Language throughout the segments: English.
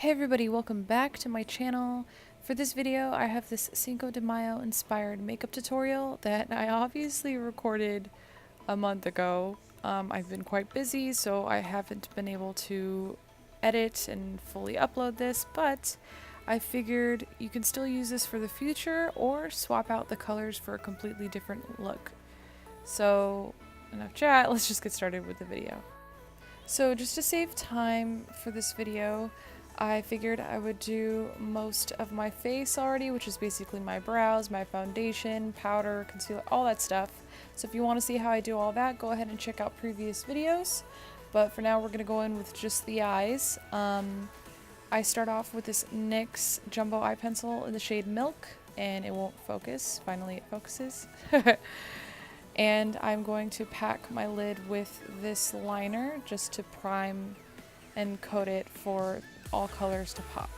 Hey everybody, welcome back to my channel. For this video, I have this Cinco de Mayo inspired makeup tutorial that I obviously recorded a month ago. I've been quite busy, so I haven't been able to edit and fully upload this, but I figured you can still use this for the future or swap out the colors for a completely different look. So, enough chat, let's just get started with the video. So just to save time for this video, I figured I would do most of my face already, which is basically my brows, my foundation, powder, concealer, all that stuff. So if you want to see how I do all that, go ahead and check out previous videos. But for now, we're going to go in with just the eyes. I start off with this NYX Jumbo Eye Pencil in the shade Milk, and it won't focus. Finally, it focuses. And I'm going to pack my lid with this liner just to prime and coat it for all colors to pop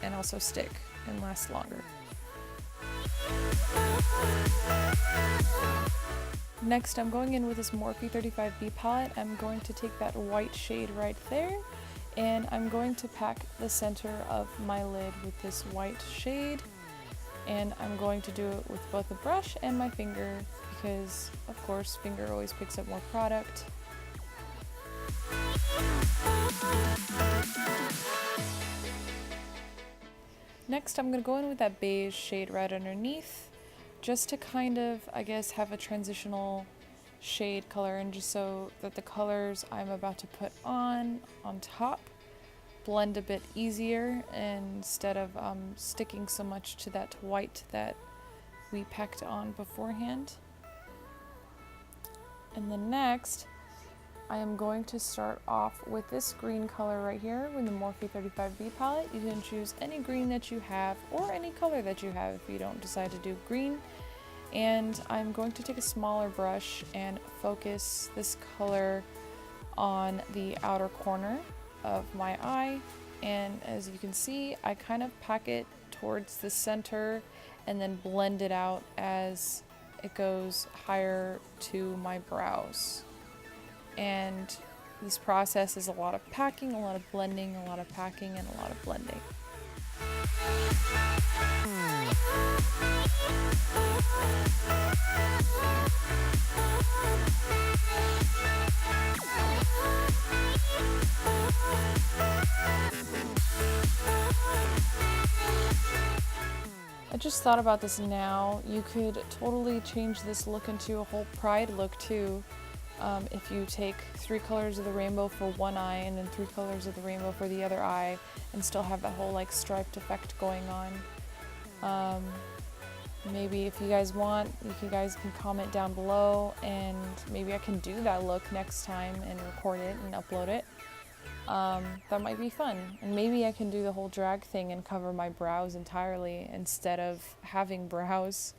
and also stick and last longer. Next, I'm going in with this Morphe 35B palette. I'm going to take that white shade right there, and I'm going to pack the center of my lid with this white shade, and I'm going to do it with both the brush and my finger because, of course, finger always picks up more product. Next, I'm going to go in with that beige shade right underneath, just to kind of, I guess, have a transitional shade color, and just so that the colors I'm about to put on top blend a bit easier instead of sticking so much to that white that we packed on beforehand. And then next, I am going to start off with this green color right here with the Morphe 35B palette. You can choose any green that you have or any color that you have if you don't decide to do green. And I'm going to take a smaller brush and focus this color on the outer corner of my eye. And as you can see, I kind of pack it towards the center and then blend it out as it goes higher to my brows. And this process is a lot of packing, a lot of blending, a lot of packing, and a lot of blending. I just thought about this now. You could totally change this look into a whole pride look too. If you take 3 colors of the rainbow for one eye and then 3 colors of the rainbow for the other eye and still have that whole like striped effect going on. Maybe if you guys want, you guys can comment down below and maybe I can do that look next time and record it and upload it. That might be fun. And maybe I can do the whole drag thing and cover my brows entirely instead of having brows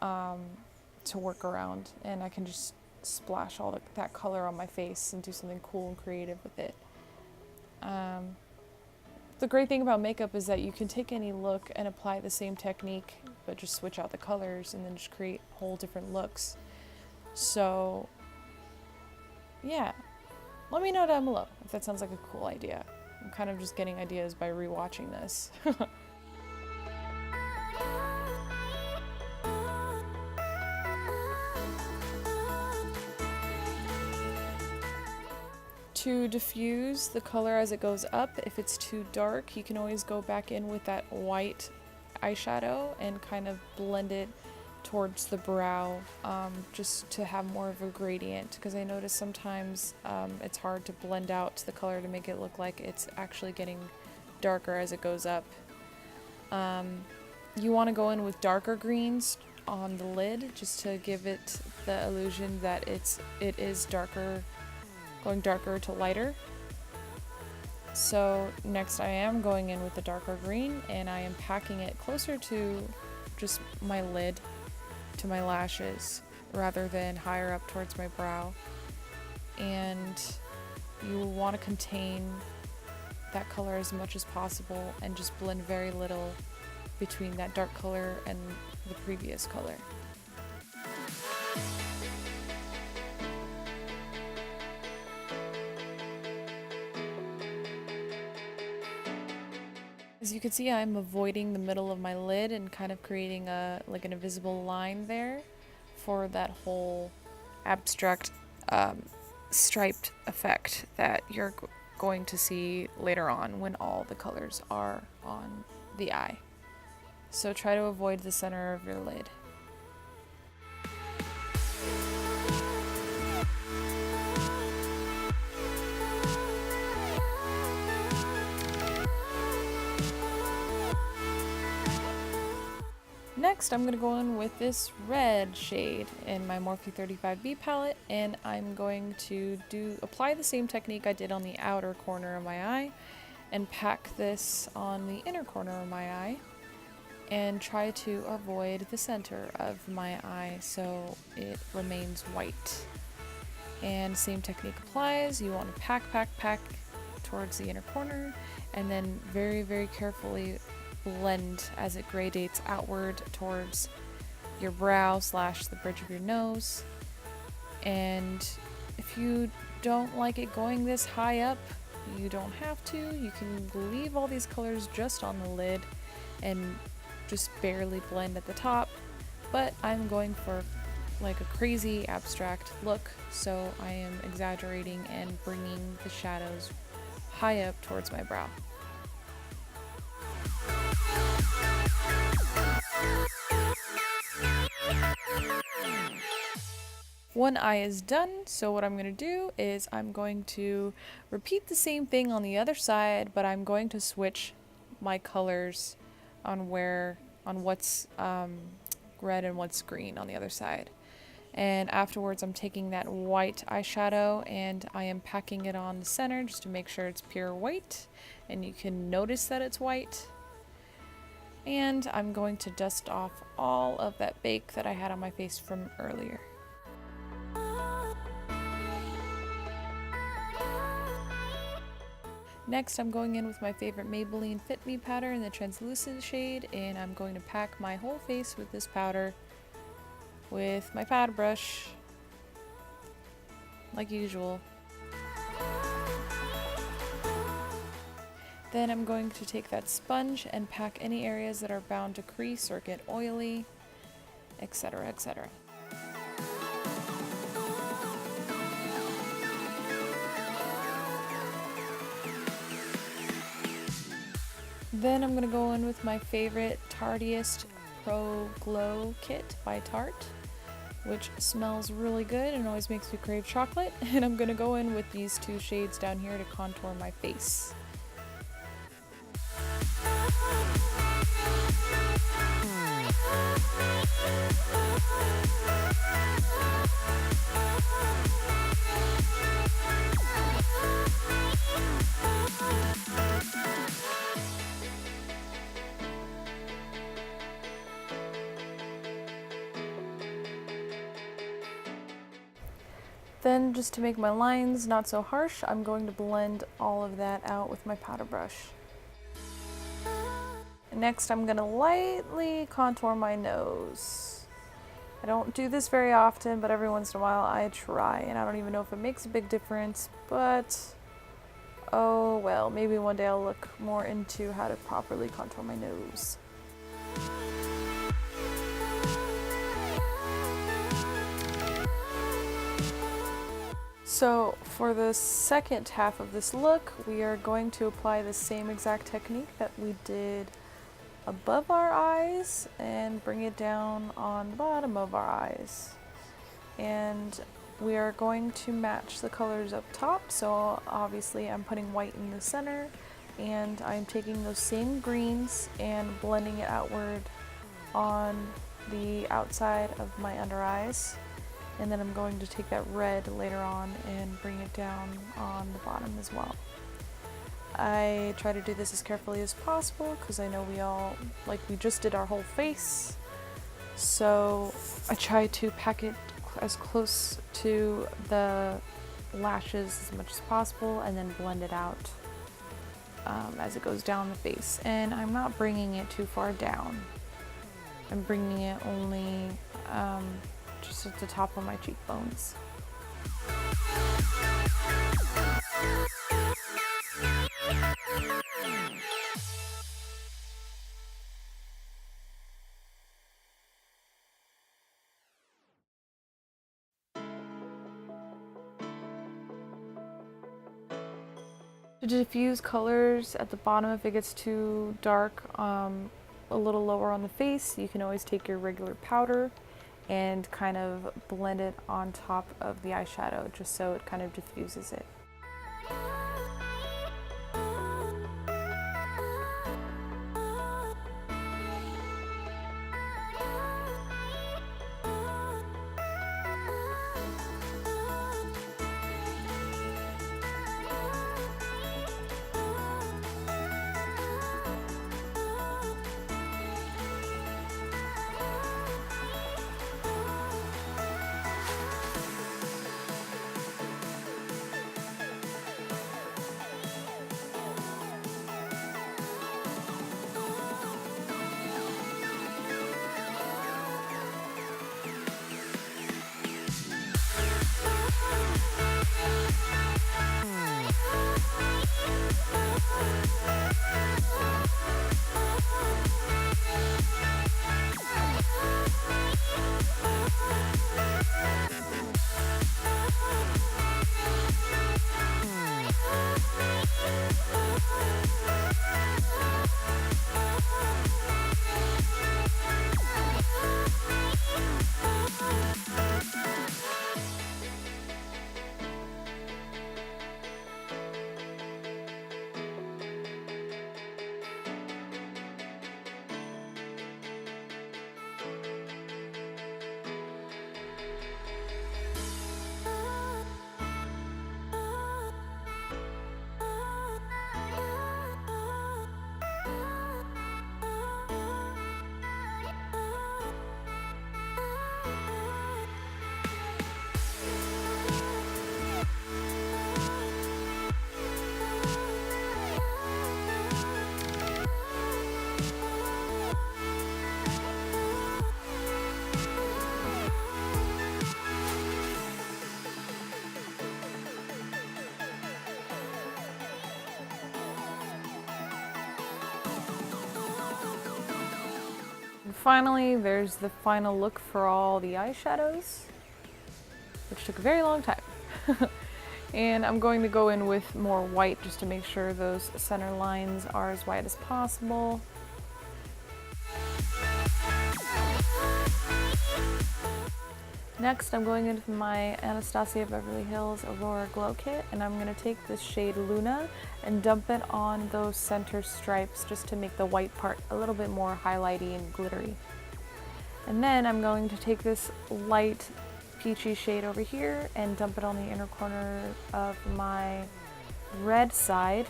to work around, and I can just splash all that color on my face and do something cool and creative with it. The great thing about makeup is that you can take any look and apply the same technique but just switch out the colors and then just create whole different looks. So yeah, let me know down below if that sounds like a cool idea. I'm kind of just getting ideas by rewatching this. To diffuse the color as it goes up, if it's too dark, you can always go back in with that white eyeshadow and kind of blend it towards the brow, just to have more of a gradient, because I notice sometimes it's hard to blend out the color to make it look like it's actually getting darker as it goes up. You want to go in with darker greens on the lid just to give it the illusion that it is darker, going darker to lighter. So next I am going in with the darker green and I am packing it closer to just my lid, to my lashes, rather than higher up towards my brow. And you want to contain that color as much as possible and just blend very little between that dark color and the previous color. As you can see, I'm avoiding the middle of my lid and kind of creating like an invisible line there for that whole abstract striped effect that you're going to see later on when all the colors are on the eye. So try to avoid the center of your lid. Next, I'm going to go in with this red shade in my Morphe 35B palette, and I'm going to apply the same technique I did on the outer corner of my eye, and pack this on the inner corner of my eye, and try to avoid the center of my eye so it remains white. And same technique applies. You want to pack towards the inner corner, and then very, very carefully blend as it gradates outward towards your brow / the bridge of your nose. And if you don't like it going this high up, you don't have to. You can leave all these colors just on the lid and just barely blend at the top, but I'm going for like a crazy abstract look, so I am exaggerating and bringing the shadows high up towards my brow. One eye is done, so what I'm going to do is I'm going to repeat the same thing on the other side, but I'm going to switch my colors on what's red and what's green on the other side. And afterwards I'm taking that white eyeshadow and I am packing it on the center just to make sure it's pure white, and you can notice that it's white. And I'm going to dust off all of that bake that I had on my face from earlier. Next, I'm going in with my favorite Maybelline Fit Me powder in the translucent shade, and I'm going to pack my whole face with this powder with my powder brush, like usual. Then I'm going to take that sponge and pack any areas that are bound to crease or get oily, etc., etc. Then I'm going to go in with my favorite Tarteist Pro Glow Kit by Tarte, which smells really good and always makes me crave chocolate. And I'm going to go in with these two shades down here to contour my face. Then, just to make my lines not so harsh, I'm going to blend all of that out with my powder brush. Next, I'm going to lightly contour my nose. I don't do this very often, but every once in a while I try, and I don't even know if it makes a big difference, but oh well, maybe one day I'll look more into how to properly contour my nose. So for the second half of this look, we are going to apply the same exact technique that we did above our eyes and bring it down on the bottom of our eyes. And we are going to match the colors up top, so obviously I'm putting white in the center, and I'm taking those same greens and blending it outward on the outside of my under eyes. And then I'm going to take that red later on and bring it down on the bottom as well. I try to do this as carefully as possible because I know we just did our whole face. So I try to pack it as close to the lashes as much as possible and then blend it out as it goes down the face. And I'm not bringing it too far down. I'm bringing it only just at the top of my cheekbones. To diffuse colors at the bottom, if it gets too dark, a little lower on the face, you can always take your regular powder and kind of blend it on top of the eyeshadow just so it kind of diffuses it. And finally, there's the final look for all the eyeshadows, which took a very long time. And I'm going to go in with more white just to make sure those center lines are as white as possible. Next, I'm going in with my Anastasia Beverly Hills Aurora Glow Kit, and I'm going to take this shade Luna and dump it on those center stripes just to make the white part a little bit more highlighty and glittery. And then I'm going to take this light peachy shade over here and dump it on the inner corner of my red side.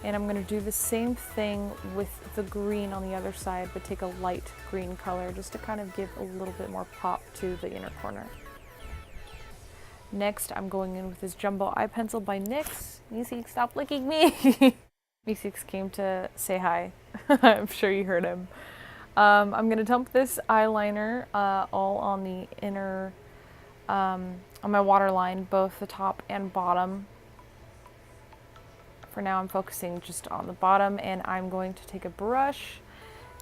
And I'm going to do the same thing with the green on the other side, but take a light green color just to kind of give a little bit more pop to the inner corner. Next, I'm going in with this Jumbo Eye Pencil by NYX. Meeseeks, stop licking me! Meeseeks came to say hi. I'm sure you heard him. I'm going to dump this eyeliner all on the inner, on my waterline, both the top and bottom. For now, I'm focusing just on the bottom, and I'm going to take a brush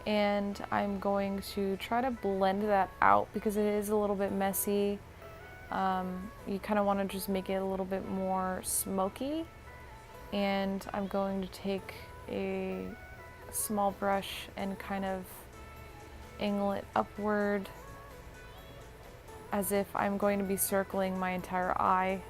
and I'm going to try to blend that out because it is a little bit messy. You kind of want to just make it a little bit more smoky, and I'm going to take a small brush and kind of angle it upward as if I'm going to be circling my entire eye.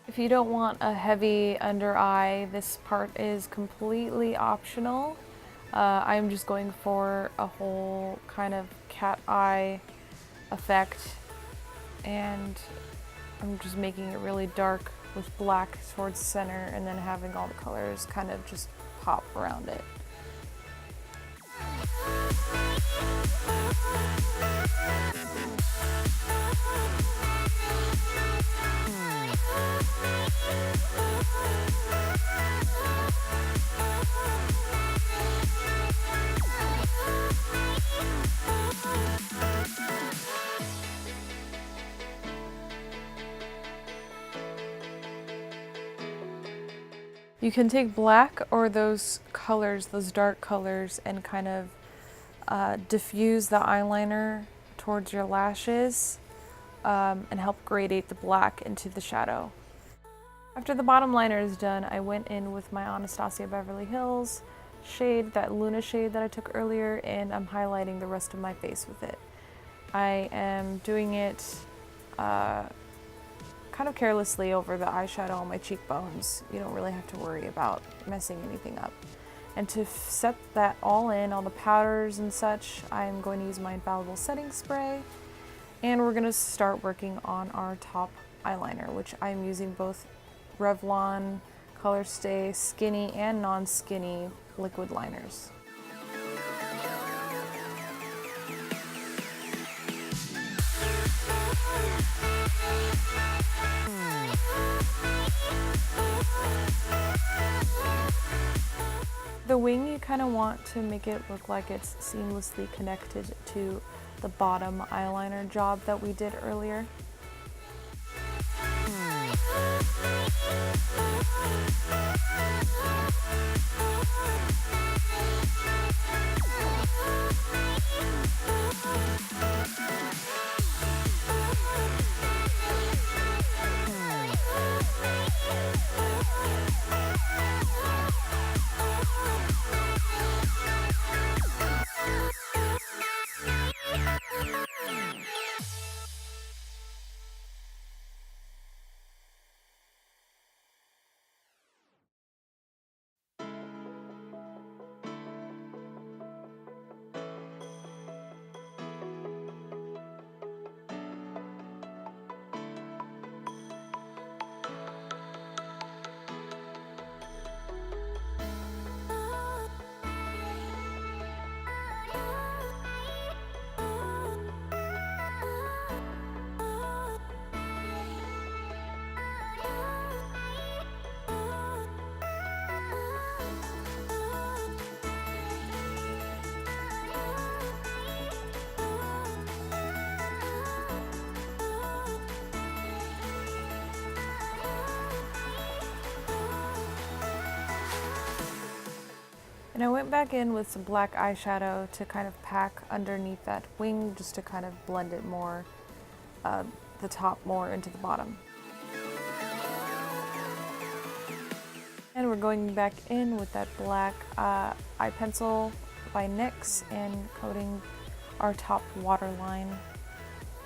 If you don't want a heavy under eye, this part is completely optional. I'm just going for a whole kind of cat eye effect, and I'm just making it really dark with black towards the center and then having all the colors kind of just pop around it. You can take black or those colors, those dark colors, and kind of diffuse the eyeliner towards your lashes and help gradate the black into the shadow. After the bottom liner is done, I went in with my Anastasia Beverly Hills shade, that Luna shade that I took earlier, and I'm highlighting the rest of my face with it. I am doing it kind of carelessly over the eyeshadow on my cheekbones. You don't really have to worry about messing anything up. And to set that all in, all the powders and such, I'm going to use my Infallible setting spray. And we're going to start working on our top eyeliner, which I'm using both Revlon Color Stay skinny and non-skinny liquid liners. The wing, you kind of want to make it look like it's seamlessly connected to the bottom eyeliner job that we did earlier. And I went back in with some black eyeshadow to kind of pack underneath that wing, just to kind of blend it more, the top more into the bottom. And we're going back in with that black eye pencil by NYX and coating our top waterline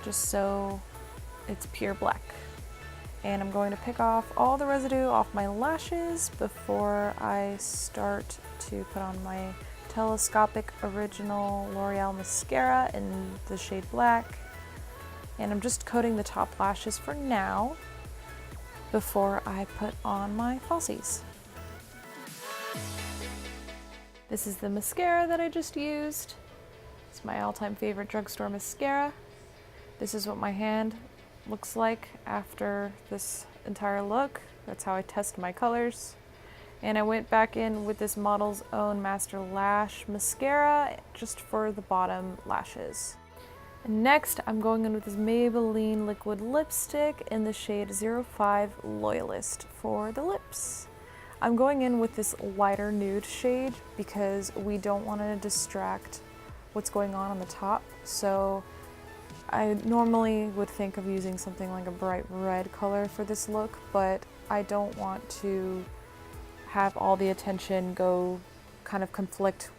just so it's pure black. And I'm going to pick off all the residue off my lashes before I start to put on my Telescopic Original L'Oreal mascara in the shade black. And I'm just coating the top lashes for now before I put on my falsies. This is the mascara that I just used. It's my all-time favorite drugstore mascara. This is what my hand looks like after this entire look. That's how I test my colors. And I went back in with this Model's Own Master Lash Mascara just for the bottom lashes. And next, I'm going in with this Maybelline liquid lipstick in the shade 05 Loyalist for the lips. I'm going in with this lighter nude shade because we don't want to distract what's going on the top. So I normally would think of using something like a bright red color for this look, but I don't want to have all the attention go kind of conflict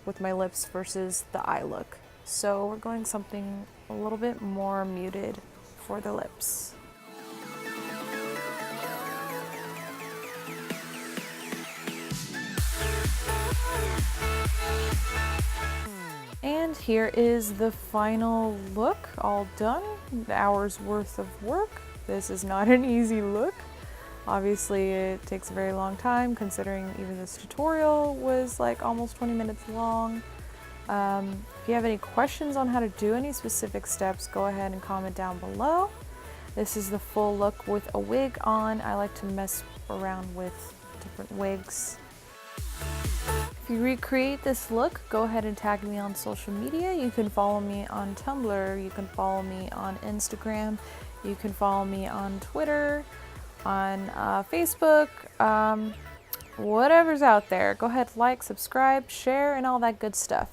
with my lips versus the eye look. So we're going something a little bit more muted for the lips. And here is the final look, all done. An hour's worth of work. This is not an easy look. Obviously it takes a very long time, considering even this tutorial was like almost 20 minutes long. If you have any questions on how to do any specific steps, go ahead and comment down below. This is the full look with a wig on. I like to mess around with different wigs. If you recreate this look, go ahead and tag me on social media. You can follow me on Tumblr, you can follow me on Instagram, you can follow me on Twitter, on Facebook, whatever's out there. Go ahead, like, subscribe, share, and all that good stuff.